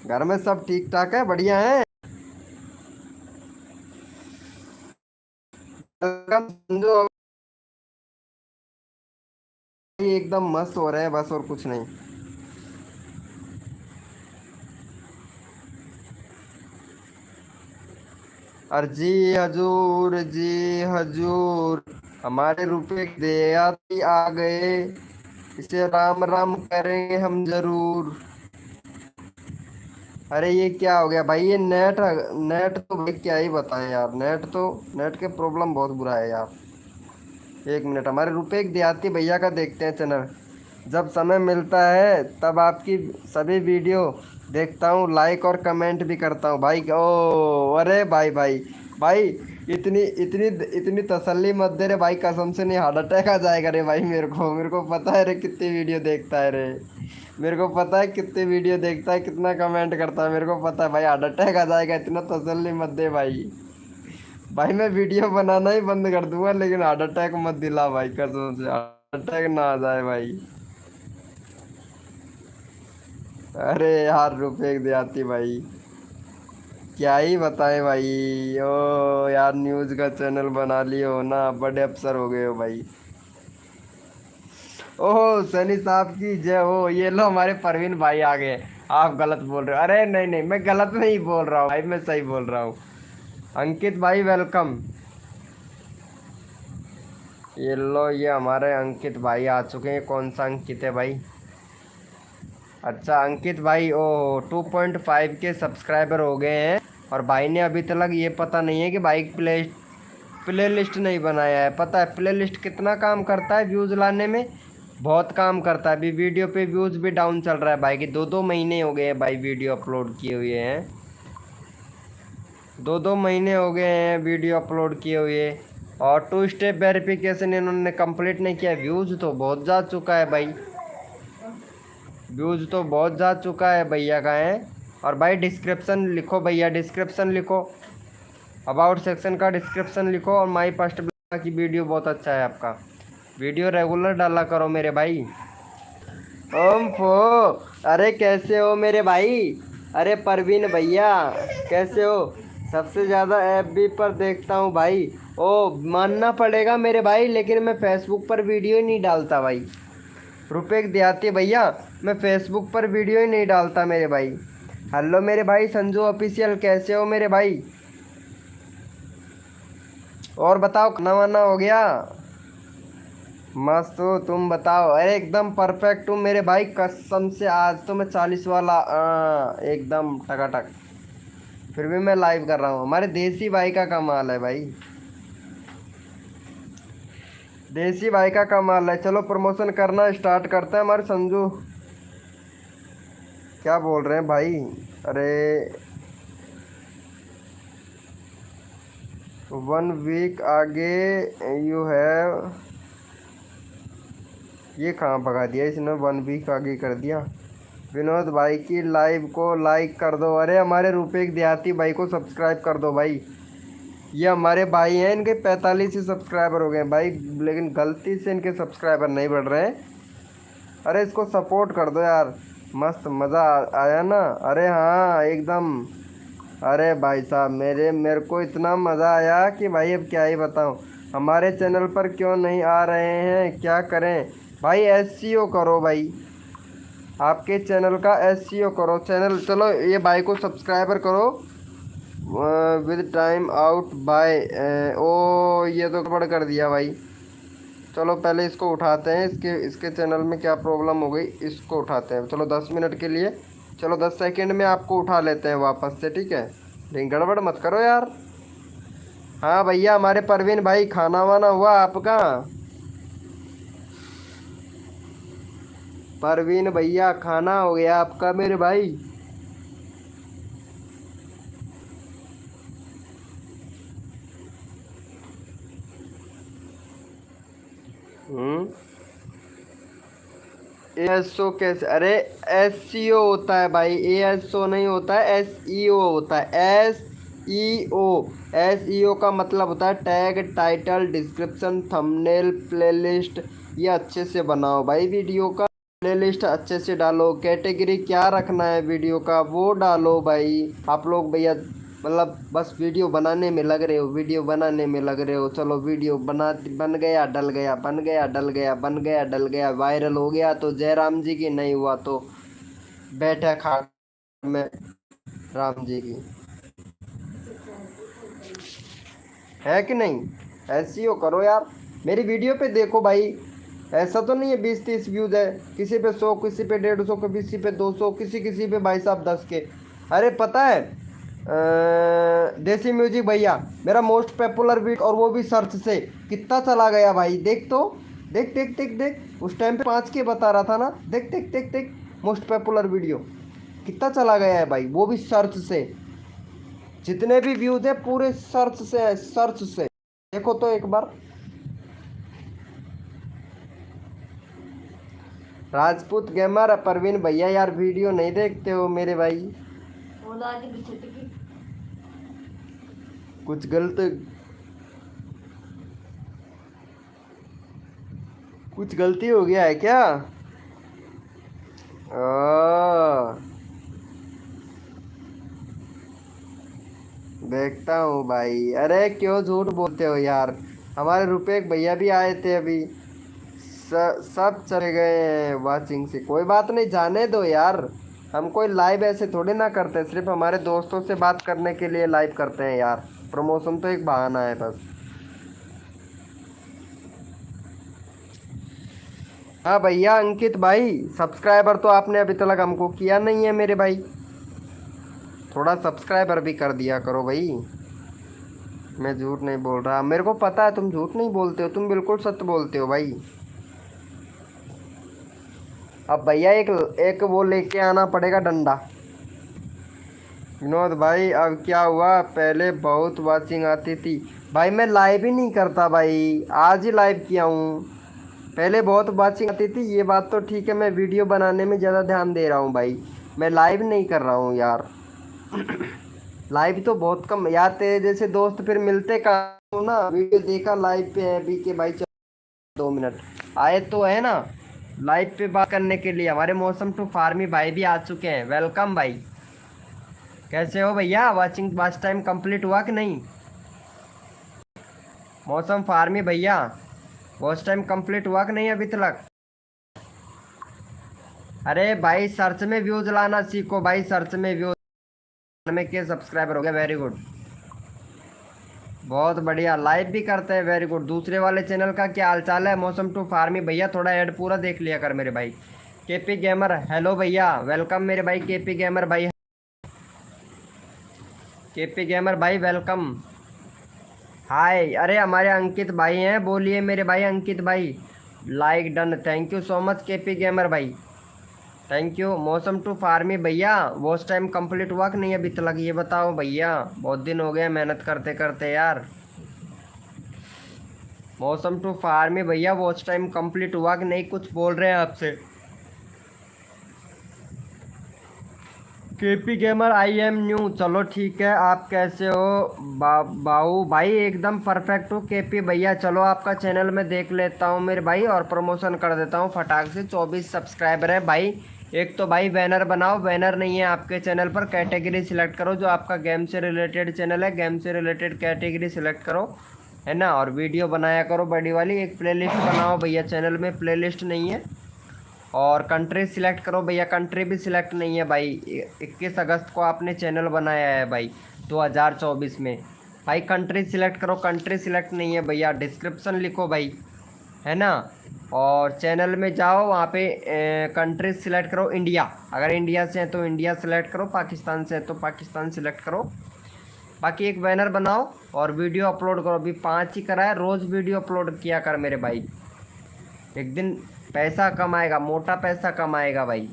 [SPEAKER 1] घर में सब ठीक ठाक है, बढ़िया है? समझो एकदम मस्त हो रहे हैं बस, और कुछ नहीं। और जी हजूर, जी हजूर, हमारे रुपए देहाती आ गए, इसे राम राम करेंगे हम जरूर। अरे ये क्या हो गया भाई, ये नेट, नेट तो भाई क्या ही बताएं यार, नेट के प्रॉब्लम बहुत बुरा है यार। एक मिनट, हमारे रुपए एक देहाती भैया का देखते हैं चैनल। जब समय मिलता है तब आपकी सभी वीडियो देखता हूँ, लाइक और कमेंट भी करता हूँ भाई। ओ अरे भाई भाई भाई, इतनी इतनी इतनी तसल्ली मत दे रे भाई, कसम से नहीं हार्ट अटैक आ जाएगा रे भाई। मेरे को पता है रे कितनी वीडियो देखता है रे, मेरे को पता है कितनी वीडियो देखता है, कितना कमेंट करता है, मेरे को पता है भाई। हार्ट अटैक आ जाएगा, इतना तसल्ली मत दे भाई। भाई मैं वीडियो बनाना ही बंद कर दूंगा, लेकिन हार्ट अटैक मत दिला भाई, कसम से हार्ट अटैक ना आ जाए भाई। अरे यार रुपए देहाती भाई, क्या ही बताए भाई। ओ यार, न्यूज़ का चैनल बना लियो ना, बड़े अफसर हो गए हो भाई। ओहो सनी साहब की जय हो। ये लो हमारे परवीन भाई आ गए। आप गलत बोल रहे हो। अरे नहीं नहीं, मैं गलत नहीं बोल रहा हूँ भाई, मैं सही बोल रहा हूँ। अंकित भाई वेलकम। ये लो, ये हमारे अंकित भाई आ चुके हैं। कौन सा अंकित है भाई? अच्छा अंकित भाई, ओ 2.5 के सब्सक्राइबर हो गए हैं। और भाई ने अभी तक ये पता नहीं है कि भाई प्ले लिस्ट नहीं बनाया है। पता है प्ले लिस्ट कितना काम करता है व्यूज़ लाने में? बहुत काम करता है। अभी वीडियो पे व्यूज़ भी डाउन चल रहा है भाई, कि 2-2 महीने हो गए हैं भाई वीडियो अपलोड किए हुए हैं। 2-2 महीने हो गए हैं वीडियो अपलोड किए हुए। और 2 स्टेप वेरिफिकेशन इन्होंने कंप्लीट नहीं किया। व्यूज़ तो बहुत जा चुका है भाई, व्यूज़ तो बहुत जा चुका है भैया का है। और भाई डिस्क्रिप्शन लिखो भैया, डिस्क्रिप्शन लिखो, अबाउट सेक्शन का डिस्क्रिप्शन लिखो। और माई फर्स्ट की वीडियो बहुत अच्छा है आपका, वीडियो रेगुलर डाला करो मेरे भाई। ओम फो, अरे कैसे हो मेरे भाई? अरे परवीन भैया कैसे हो? सबसे ज़्यादा एफबी पर देखता हूँ भाई। ओ मानना पड़ेगा मेरे भाई, लेकिन मैं फेसबुक पर वीडियो ही नहीं डालता भाई। रुपए देहाती भैया, मैं फेसबुक पर वीडियो ही नहीं डालता मेरे भाई। हेलो मेरे भाई संजू ऑफिशियल, कैसे हो मेरे भाई? और बताओ, खाना वाना हो गया? मस्त हो, तुम बताओ? अरे एकदम परफेक्ट हूँ मेरे भाई, कसम से आज तो मैं 40 वाला एकदम टकाटक। फिर भी मैं लाइव कर रहा हूँ। हमारे देसी भाई का कमाल है भाई, देसी भाई का कमाल है। चलो प्रमोशन करना स्टार्ट करते हैं। हमारे संजू क्या बोल रहे हैं भाई? अरे 1 वीक आगे यू हैव, ये कहाँ भगा दिया इसने, 1 वीक आगे कर दिया। विनोद भाई की लाइव को लाइक कर दो। अरे हमारे रुपए देहाती भाई को सब्सक्राइब कर दो भाई। ये हमारे भाई हैं, इनके 45 ही सब्सक्राइबर हो गए भाई, लेकिन गलती से इनके सब्सक्राइबर नहीं बढ़ रहे हैं। अरे इसको सपोर्ट कर दो यार, मस्त मज़ा आया ना? अरे हाँ एकदम। अरे भाई साहब, मेरे को इतना मज़ा आया कि भाई अब क्या ही बताऊँ। हमारे चैनल पर क्यों नहीं आ रहे हैं, क्या करें भाई? एसईओ करो भाई, आपके चैनल का एसईओ करो चैनल। चलो ये भाई को सब्सक्राइबर करो विद टाइम आउट बाय। ओ ये तो गड़बड़ कर दिया भाई। चलो पहले इसको उठाते हैं, इसके चैनल में क्या प्रॉब्लम हो गई, इसको उठाते हैं। चलो 10 मिनट के लिए, चलो 10 सेकंड में आपको उठा लेते हैं वापस से, ठीक है? लेकिन गड़बड़ मत करो यार। हाँ भैया, हमारे परवीन भाई खाना वाना हुआ आपका? परवीन भैया खाना हो गया आपका मेरे भाई? एएसओ कैसे? अरे एसईओ होता है भाई, एएसओ नहीं होता है, एसईओ होता है। एसईओ, एसईओ का मतलब होता है tag, title, description, thumbnail, playlist. ये अच्छे से बनाओ भाई वीडियो का। प्लेलिस्ट अच्छे से डालो, कैटेगरी क्या रखना है वीडियो का वो डालो भाई। आप लोग भैया मतलब बस वीडियो बनाने में लग रहे हो, वीडियो बनाने में लग रहे हो। चलो वीडियो बन गया डल गया, बन गया डल गया, बन गया डल गया, वायरल हो गया तो जयराम जी की, नहीं हुआ तो बैठा खाट में राम जी की, है कि नहीं? ऐसी हो करो यार। मेरी वीडियो पे देखो भाई, ऐसा तो नहीं है 20-30 व्यूज़ है, किसी पे 100, किसी पे 150, किसी पे 200, किसी किसी पे भाई साहब 10 के। अरे पता है देसी म्यूजिक भैया मेरा मोस्ट पॉपुलर वीडियो, और वो भी सर्च से कितना चला गया भाई। देख तो, देख देख देख देख, उस टाइम पे 5 के बता रहा था ना। देख देख देख देख मोस्ट पॉपुलर वीडियो कितना चला गया है भाई, वो भी सर्च से। जितने भी व्यूज़ है पूरे सर्च से है, सर्च से। देखो तो एक बार। राजपूत गेमर परवीन भैया यार वीडियो नहीं देखते हो मेरे भाई? कुछ गलत, कुछ गलती हो गया है क्या? देखता हूँ भाई। अरे क्यों झूठ बोलते हो यार, हमारे रुपेश भैया भी आए थे अभी, सब चले गए हैं वाचिंग से। कोई बात नहीं, जाने दो यार। हम कोई लाइव ऐसे थोड़े ना करते, सिर्फ हमारे दोस्तों से बात करने के लिए लाइव करते हैं यार। प्रमोशन तो एक बहाना है बस। हाँ भैया अंकित भाई, सब्सक्राइबर तो आपने अभी तक हमको किया नहीं है मेरे भाई, थोड़ा सब्सक्राइबर भी कर दिया करो भाई। मैं झूठ नहीं बोल रहा, मेरे को पता है तुम झूठ नहीं बोलते हो, तुम बिल्कुल सत्य बोलते हो भाई। अब भैया एक एक वो लेके आना पड़ेगा डंडा। विनोद भाई अब क्या हुआ, पहले बहुत वाचिंग आती थी भाई, मैं लाइव ही नहीं करता भाई, आज ही लाइव किया हूँ। पहले बहुत वाचिंग आती थी ये बात तो ठीक है, मैं वीडियो बनाने में ज़्यादा ध्यान दे रहा हूँ भाई, मैं लाइव नहीं कर रहा हूँ यार। लाइव तो बहुत कम यार, तेरे जैसे दोस्त फिर मिलते कहाँ हो ना। वीडियो देखा लाइव पे है अभी के भाई, चलो 2 मिनट आए तो है ना लाइव पे बात करने के लिए। हमारे मौसम टू फार्मी भाई भी आ चुके हैं, वेलकम भाई। कैसे हो भैया, वाच टाइम कंप्लीट हुआ कि नहीं? मौसम फार्मी भैया वॉच टाइम कंप्लीट हुआ कि नहीं अभी तक? अरे भाई सर्च में व्यूज लाना सीखो भाई, सर्च में व्यूज में के सब्सक्राइबर हो गया, वेरी गुड, बहुत बढ़िया। लाइव भी करते हैं, वेरी गुड। दूसरे वाले चैनल का क्या हाल चाल है? मौसम टू फार्मी भैया थोड़ा ऐड पूरा देख लिया कर मेरे भाई। केपी गेमर हेलो भैया, वेलकम मेरे भाई केपी गेमर भाई, केपी गेमर भाई वेलकम, हाय। अरे हमारे अंकित भाई हैं, बोलिए मेरे भाई अंकित भाई, like done, thank you so much KP gamer भाई, थैंक यू। मौसम टू फार्मी भैया वॉच टाइम कंप्लीट हुआ कि नहीं अभी तक, ये बताओ भैया, बहुत दिन हो गए मेहनत करते करते यार। मौसम टू फार्मी भैया वॉच टाइम कंप्लीट हुआ कि नहीं, कुछ बोल रहे हैं आपसे? KP gamer I am new, चलो ठीक है। आप कैसे हो बाऊ भाई? एकदम परफेक्ट हो केपी भैया। चलो आपका चैनल में देख लेता हूँ मेरे भाई, और प्रमोशन कर देता हूँ फटाक से। 24 सब्सक्राइबर है भाई। एक तो भाई बैनर बनाओ, बैनर नहीं है आपके चैनल पर। कैटेगरी सिलेक्ट करो, जो आपका गेम से रिलेटेड चैनल है, गेम से रिलेटेड कैटेगरी सिलेक्ट करो, है ना। और वीडियो बनाया करो बड़ी वाली। एक प्लेलिस्ट बनाओ भैया, चैनल में प्लेलिस्ट नहीं है। और कंट्री सिलेक्ट करो भैया, कंट्री भी सिलेक्ट नहीं है भाई। 21 अगस्त को आपने चैनल बनाया है भाई 2024 में। भाई कंट्री सिलेक्ट करो, कंट्री सिलेक्ट नहीं है भैया। डिस्क्रिप्शन लिखो भाई, है ना। और चैनल में जाओ, वहाँ पे कंट्री सिलेक्ट करो इंडिया, अगर इंडिया से है तो इंडिया सिलेक्ट करो, पाकिस्तान से है तो पाकिस्तान सिलेक्ट करो। बाकी एक बैनर बनाओ और वीडियो अपलोड करो। अभी 5 ही करा है, रोज़ वीडियो अपलोड किया कर मेरे भाई, एक दिन पैसा कमाएगा, मोटा पैसा कमाएगा भाई।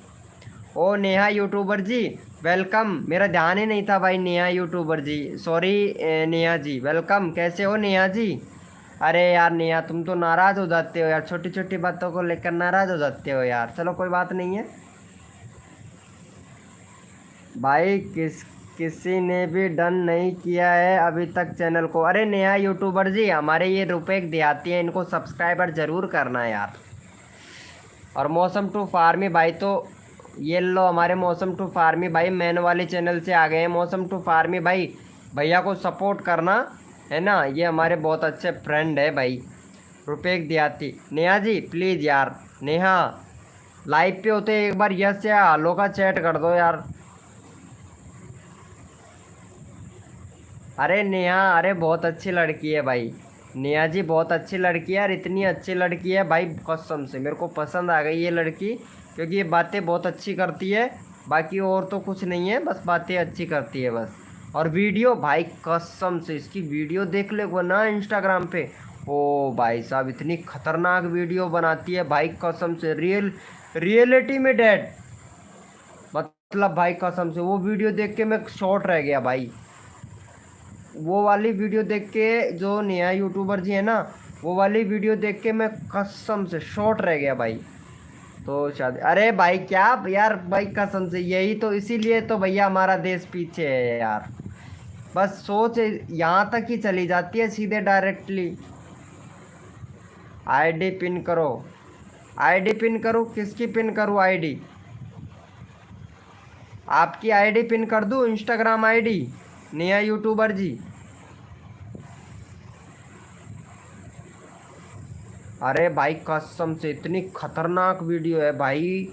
[SPEAKER 1] ओ नेहा यूट्यूबर जी वेलकम, मेरा ध्यान ही नहीं था भाई। नेहा यूट्यूबर जी, सॉरी नेहा जी, वेलकम। कैसे हो नेहा जी? अरे यार नेहा तुम तो नाराज़ हो जाते हो यार, छोटी छोटी बातों को लेकर नाराज़ हो जाते हो यार। चलो कोई बात नहीं है भाई। किसी ने भी डन नहीं किया है अभी तक चैनल को। अरे नेहा यूट्यूबर जी, हमारे ये रुपए देहाती हैं, इनको सब्सक्राइबर ज़रूर करना है यार। और मौसम टू फार्मी भाई तो ये लो, हमारे मौसम टू फार्मी भाई मैन वाले चैनल से आ गए हैं। मौसम टू फार्मी भाई, भैया को सपोर्ट करना है ना, ये हमारे बहुत अच्छे फ्रेंड है भाई। रुपेक दियाती, नेहा जी प्लीज़ यार, नेहा लाइव पे होते एक बार यस या हेलो का चैट कर दो यार। अरे नेहा, अरे बहुत अच्छी लड़की है भाई, नेहा जी बहुत अच्छी लड़की है यार, इतनी अच्छी लड़की है भाई, कसम से मेरे को पसंद आ गई ये लड़की, क्योंकि ये बातें बहुत अच्छी करती है। बाकी और तो कुछ नहीं है, बस बातें अच्छी करती है बस। और वीडियो भाई कसम से इसकी वीडियो देख ले वो ना इंस्टाग्राम पे, ओ भाई साहब इतनी खतरनाक वीडियो बनाती है भाई, कसम से रियलिटी में डेड, मतलब भाई कसम से वो वीडियो देख के मैं शॉर्ट रह गया भाई। वो वाली वीडियो देख के जो नया यूट्यूबर जी है ना, वो वाली वीडियो देख के मैं कसम से शॉर्ट रह गया भाई। तो शायद अरे भाई क्या यार भाई, कसम से यही तो, इसीलिए तो भैया हमारा देश पीछे है यार। बस सोच यहाँ तक ही चली जाती है सीधे डायरेक्टली। आईडी पिन करो, आईडी पिन करूँ, किसकी पिन करूँ आईडी? आपकी आईडी पिन कर दूँ, इंस्टाग्राम आईडी नया यूट्यूबर जी? अरे भाई कसम से इतनी खतरनाक वीडियो है भाई,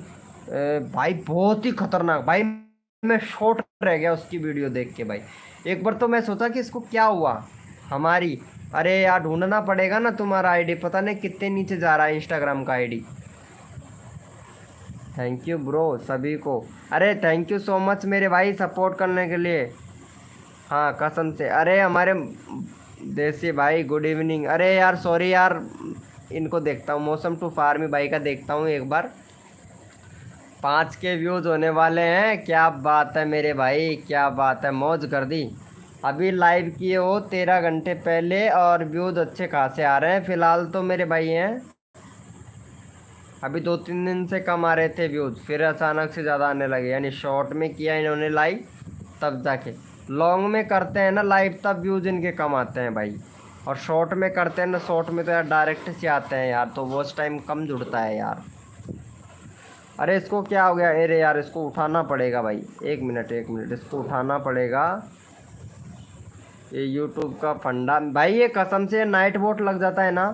[SPEAKER 1] भाई बहुत ही खतरनाक भाई, मैं शॉर्ट रह गया उसकी वीडियो देख के भाई। एक बार तो मैं सोचा कि इसको क्या हुआ हमारी, अरे यार ढूंढना पड़ेगा ना तुम्हारा आईडी, पता नहीं कितने नीचे जा रहा है इंस्टाग्राम का आईडी। थैंक यू ब्रो सभी को, अरे थैंक यू सो मच मेरे भाई सपोर्ट करने के लिए। हाँ कसम से, अरे हमारे देसी भाई गुड इवनिंग। अरे यार सॉरी यार, इनको देखता हूँ, मौसम टू फार्मी भाई का देखता हूँ एक बार। 5 के व्यूज़ होने वाले हैं, क्या बात है मेरे भाई, क्या बात है, मौज कर दी। अभी लाइव किए हो 13 घंटे पहले और व्यूज़ अच्छे खासे आ रहे हैं फ़िलहाल तो मेरे भाई हैं। अभी 2-3 दिन से कम आ रहे थे व्यूज़, फिर अचानक से ज़्यादा आने लगे, यानी शॉर्ट में किया इन्होंने लाइव तब जाके। लॉन्ग में करते हैं ना लाइव तब व्यूज़ इनके कम आते हैं भाई, और शॉर्ट में करते हैं ना, शॉर्ट में तो यार डायरेक्ट से आते हैं यार, तो वॉच टाइम कम जुड़ता है यार। अरे इसको क्या हो गया, अरे यार इसको उठाना पड़ेगा भाई, एक मिनट इसको उठाना पड़ेगा। ये यूट्यूब का फंडा भाई, ये कसम से नाइट बोट लग जाता है ना।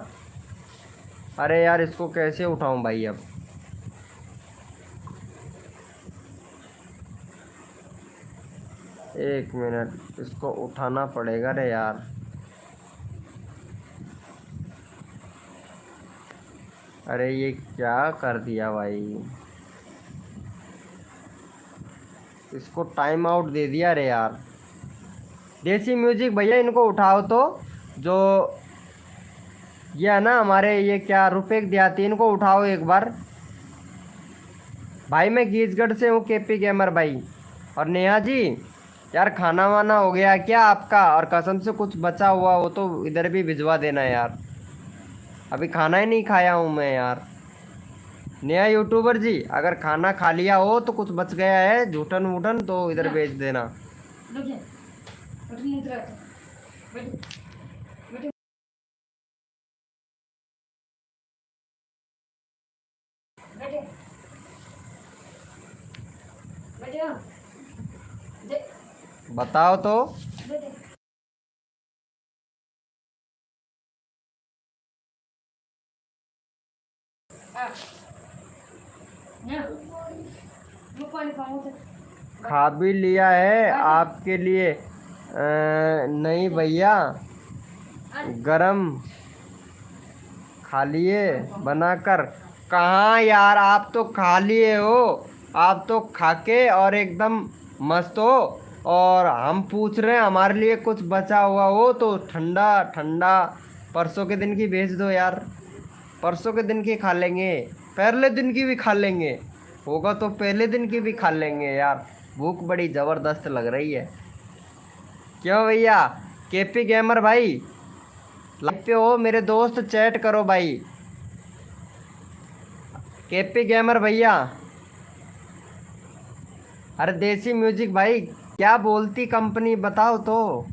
[SPEAKER 1] अरे यार इसको कैसे उठाऊं भाई अब, एक मिनट इसको उठाना पड़ेगा रे यार। अरे ये क्या कर दिया भाई, इसको टाइम आउट दे दिया रे यार। देसी म्यूजिक भैया इनको उठाओ तो, जो ये है ना हमारे, ये क्या रुपेक देहाती, इनको उठाओ एक बार भाई। मैं गीजगढ़ से हूँ केपी गेमर भाई। और नेहा जी यार खाना वाना हो गया क्या आपका? और कसम से कुछ बचा हुआ हो तो इधर भी भिजवा देना यार, अभी खाना ही नहीं खाया हूँ मैं यार। नया यूट्यूबर जी अगर खाना खा लिया हो तो कुछ बच गया है झूठन वूठन तो इधर भेज देना। बताओ तो। खा भी लिया है आपके लिए, नहीं भैया गरम खा लिए बनाकर। कहाँ यार, आप तो खा लिए हो, आप तो खा के और एकदम मस्त हो, और हम पूछ रहे हैं हमारे लिए कुछ बचा हुआ हो तो ठंडा ठंडा परसों के दिन की भेज दो यार। परसों के दिन की खा लेंगे, पहले दिन की भी खा लेंगे, होगा तो पहले दिन की भी खा लेंगे यार, भूख बड़ी ज़बरदस्त लग रही है। क्यों भैया केपी गेमर भाई लाइव पे हो मेरे दोस्त, चैट करो भाई। केपी गेमर भैया, अरे देसी म्यूजिक भाई क्या बोलती कंपनी बताओ तो।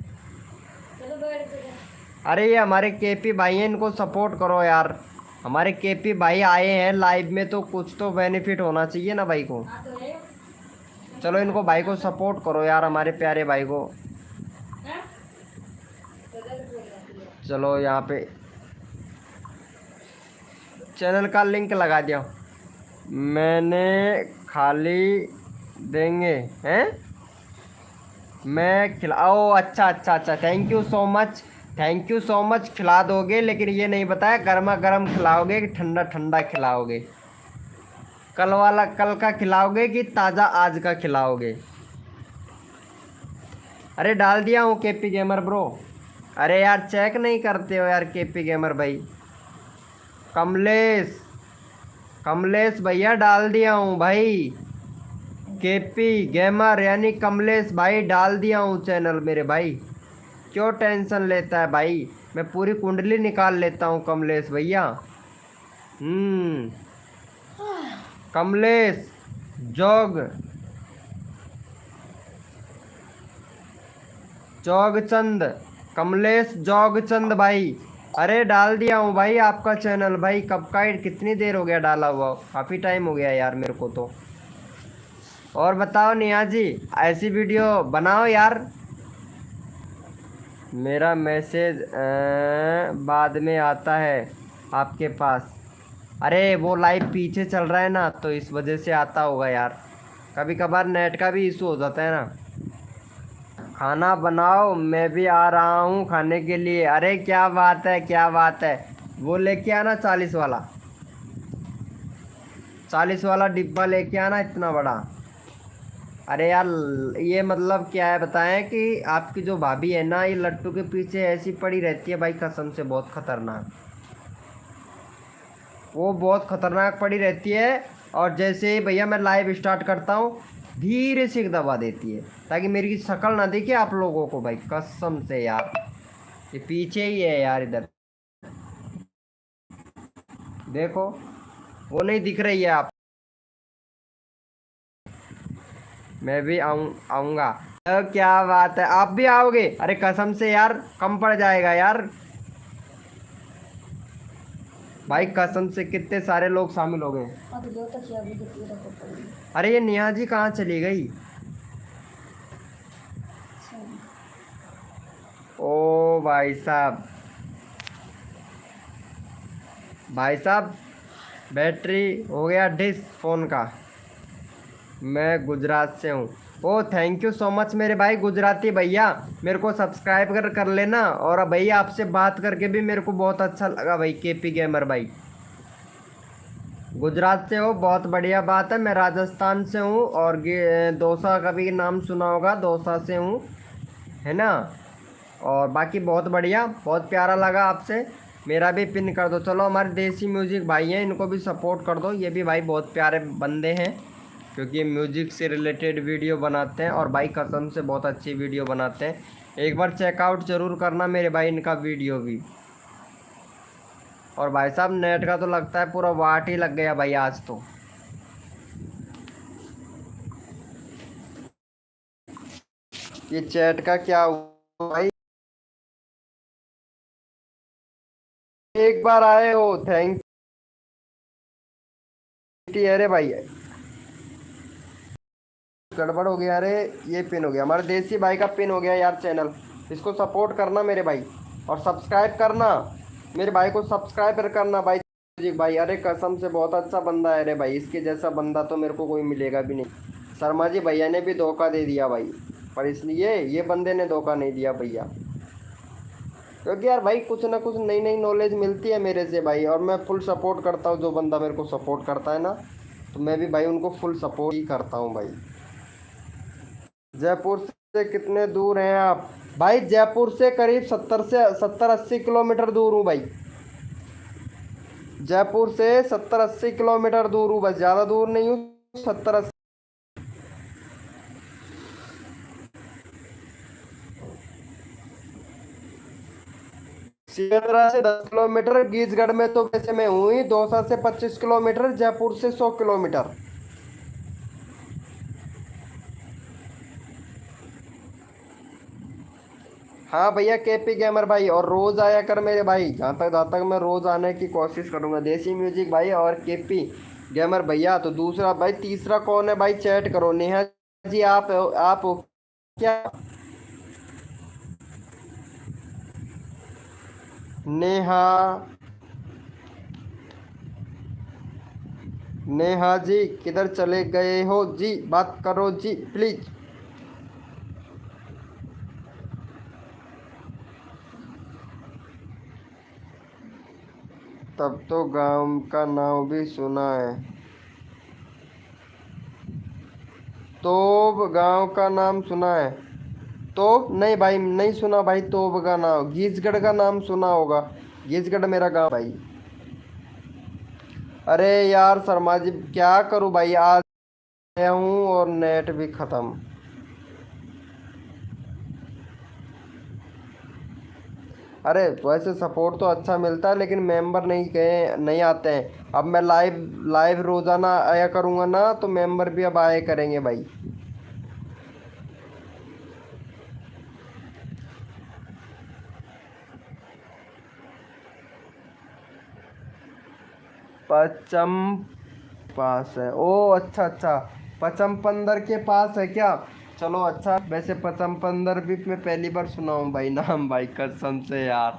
[SPEAKER 1] अरे ये हमारे केपी भाई हैं, इनको सपोर्ट करो यार, हमारे केपी भाई आए हैं लाइव में तो कुछ तो बेनिफिट होना चाहिए ना भाई को। चलो इनको भाई को सपोर्ट करो यार, हमारे प्यारे भाई को। चलो यहाँ पे चैनल का लिंक लगा दिया मैंने, खाली देंगे हैं, मैं खिलाओ। अच्छा अच्छा अच्छा, thank you so much, thank you so much. खिला दोगे, लेकिन ये नहीं बताया गर्मा गर्म खिलाओगे कि ठंडा ठंडा खिलाओगे। कल वाला कल का खिलाओगे कि ताज़ा आज का खिलाओगे। अरे डाल दिया हूँ केपी गेमर ब्रो। अरे यार चेक नहीं करते हो यार केपी गेमर भाई। कमलेश, कमलेश भैया डाल दिया हूँ भाई। केपी गेमर यानी कमलेश भाई डाल दिया हूँ चैनल मेरे भाई। क्यों टेंशन लेता है भाई, मैं पूरी कुंडली निकाल लेता हूँ कमलेश भैया। कमलेश जोग जोगचंद, कमलेश जोगचंद भाई। अरे डाल दिया हूँ भाई आपका चैनल भाई। कब का, कितनी देर हो गया डाला हुआ, काफ़ी टाइम हो गया यार मेरे को तो। और बताओ नेहा जी, ऐसी वीडियो बनाओ यार। मेरा मैसेज बाद में आता है आपके पास। अरे वो लाइव पीछे चल रहा है ना, तो इस वजह से आता होगा यार। कभी कभार नेट का भी इशू हो जाता है ना। खाना बनाओ, मैं भी आ रहा हूँ खाने के लिए। अरे क्या बात है, क्या बात है। वो लेके आना 40 वाला, 40 वाला डिब्बा लेके आना, इतना बड़ा। अरे यार ये मतलब क्या है बताएं कि आपकी जो भाभी है ना, ये लट्टू के पीछे ऐसी पड़ी रहती है भाई, कसम से बहुत खतरनाक। वो बहुत खतरनाक पड़ी रहती है। और जैसे ही भैया मैं लाइव स्टार्ट करता हूँ, धीरे से दबा देती है ताकि मेरी शक्ल ना दिखे आप लोगों को भाई, कसम से यार। ये पीछे ही है यार, इधर देखो, वो नहीं दिख रही है आप। मैं भी आऊँगा। क्या बात है, आप भी आओगे? अरे कसम से यार कम पड़ जाएगा यार भाई, कसम से कितने सारे लोग शामिल हो गए। अरे ये नेहा जी कहाँ चली गई? ओ भाई साहब, भाई साहब बैटरी हो गया डिस फ़ोन का। मैं गुजरात से हूँ। ओ थैंक यू सो मच मेरे भाई गुजराती भैया, मेरे को सब्सक्राइब कर लेना। और भैया आपसे बात करके भी मेरे को बहुत अच्छा लगा भाई, केपी गेमर भाई। गुजरात से हो, बहुत बढ़िया बात है। मैं राजस्थान से हूँ और दौसा का भी नाम सुना होगा, दौसा से हूँ, है ना। और बाकी बहुत बढ़िया, बहुत प्यारा लगा आपसे। मेरा भी पिन कर दो। चलो हमारे देसी म्यूजिक भाई हैं, इनको भी सपोर्ट कर दो। ये भी भाई बहुत प्यारे बंदे हैं, क्योंकि ये म्यूजिक से रिलेटेड वीडियो बनाते हैं और भाई कसम से बहुत अच्छी वीडियो बनाते हैं। एक बार चेकआउट ज़रूर करना मेरे भाई इनका वीडियो भी। और भाई साहब नेट का तो लगता है पूरा वाट ही लग गया भाई आज तो। ये चैट का क्या हुआ भाई? एक बार आए हो, थैंक यू। अरे भाई गड़बड़ हो गया। अरे ये पिन हो गया, हमारे देसी भाई का पिन हो गया यार चैनल। इसको सपोर्ट करना मेरे भाई, और सब्सक्राइब करना मेरे भाई को, सब्सक्राइब करना भाई जी भाई। अरे कसम से बहुत अच्छा बंदा है रे भाई, इसके जैसा बंदा तो मेरे को कोई मिलेगा भी नहीं। शर्मा जी भैया ने भी धोखा दे दिया भाई, पर इसलिए ये बंदे ने धोखा नहीं दिया भैया। क्योंकि यार भाई कुछ ना कुछ नई नई नॉलेज मिलती है मेरे से भाई, और मैं फुल सपोर्ट करता हूँ। जो बंदा मेरे को सपोर्ट करता है ना, तो मैं भी भाई उनको फुल सपोर्ट ही करता हूँ भाई। जयपुर से कितने दूर हैं आप? भाई जयपुर से करीब 70-80 किलोमीटर दूर हूँ भाई। जयपुर से 70-80 किलोमीटर दूर हूँ, बस ज़्यादा दूर नहीं हूँ, 70-80। सिकंदरा से 10 किलोमीटर, गीजगढ़ में तो वैसे मैं हूँ ही। दौसा से 25 किलोमीटर, जयपुर से 100 किलोमीटर। हाँ भैया केपी गेमर भाई, और रोज़ आया कर मेरे भाई, जहाँ तक मैं रोज़ आने की कोशिश करूँगा। देसी म्यूजिक भाई और केपी गेमर भैया। तो दूसरा भाई, तीसरा कौन है भाई, चैट करो। नेहा जी आप हो क्या? नेहा, नेहा जी किधर चले गए हो जी, बात करो जी प्लीज। तब तो गांव का नाम भी सुना है। तोब गांव का नाम सुना है? तोब नहीं भाई, नहीं सुना भाई तोब का नाम। घीसगढ़ का नाम सुना होगा, घीसगढ़ मेरा गांव भाई। अरे यार शर्मा जी क्या करूं भाई, आज आया हूँ और नेट भी ख़त्म। अरे वैसे सपोर्ट तो अच्छा मिलता है, लेकिन मेंबर नहीं आते हैं। अब मैं लाइव लाइव रोज़ाना आया करूँगा ना, तो मेंबर भी अब आया करेंगे भाई। पचम पास है? ओ अच्छा अच्छा, पचम पंदर के पास है क्या? चलो अच्छा। वैसे पचम पंदर भी मैं पहली बार सुना हूँ भाई नाम, भाई कसम से यार।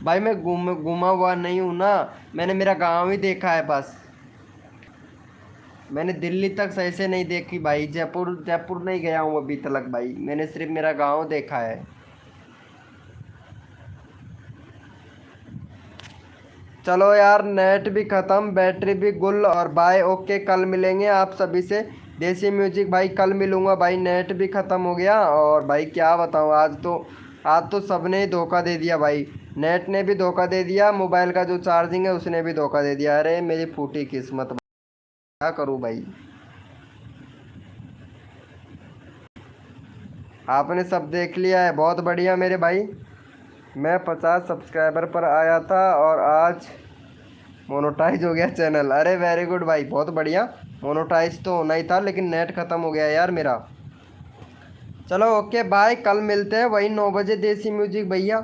[SPEAKER 1] भाई मैं घूमा हुआ नहीं हूँ ना, मैंने मेरा गांव ही देखा है बस। मैंने दिल्ली तक सही से नहीं देखी भाई, जयपुर जयपुर नहीं गया हूँ अभी तक भाई, मैंने सिर्फ मेरा गांव देखा है। चलो यार, नेट भी ख़त्म, बैटरी भी गुल, और बाय ओके, कल मिलेंगे आप सभी से। देसी म्यूजिक भाई कल मिलूँगा भाई, नेट भी ख़त्म हो गया। और भाई क्या बताऊँ, आज तो सबने ही धोखा दे दिया भाई। नेट ने भी धोखा दे दिया, मोबाइल का जो चार्जिंग है उसने भी धोखा दे दिया। अरे मेरी फूटी किस्मत, क्या करूँ भाई। आपने सब देख लिया है, बहुत बढ़िया मेरे भाई। मैं 50 सब्सक्राइबर पर आया था और आज मोनोटाइज हो गया चैनल। अरे वेरी गुड भाई, बहुत बढ़िया। मोनोटाइज तो होना ही था, लेकिन नेट ख़त्म हो गया यार मेरा। चलो ओके बाय, कल मिलते हैं वही 9 बजे देसी म्यूजिक भैया।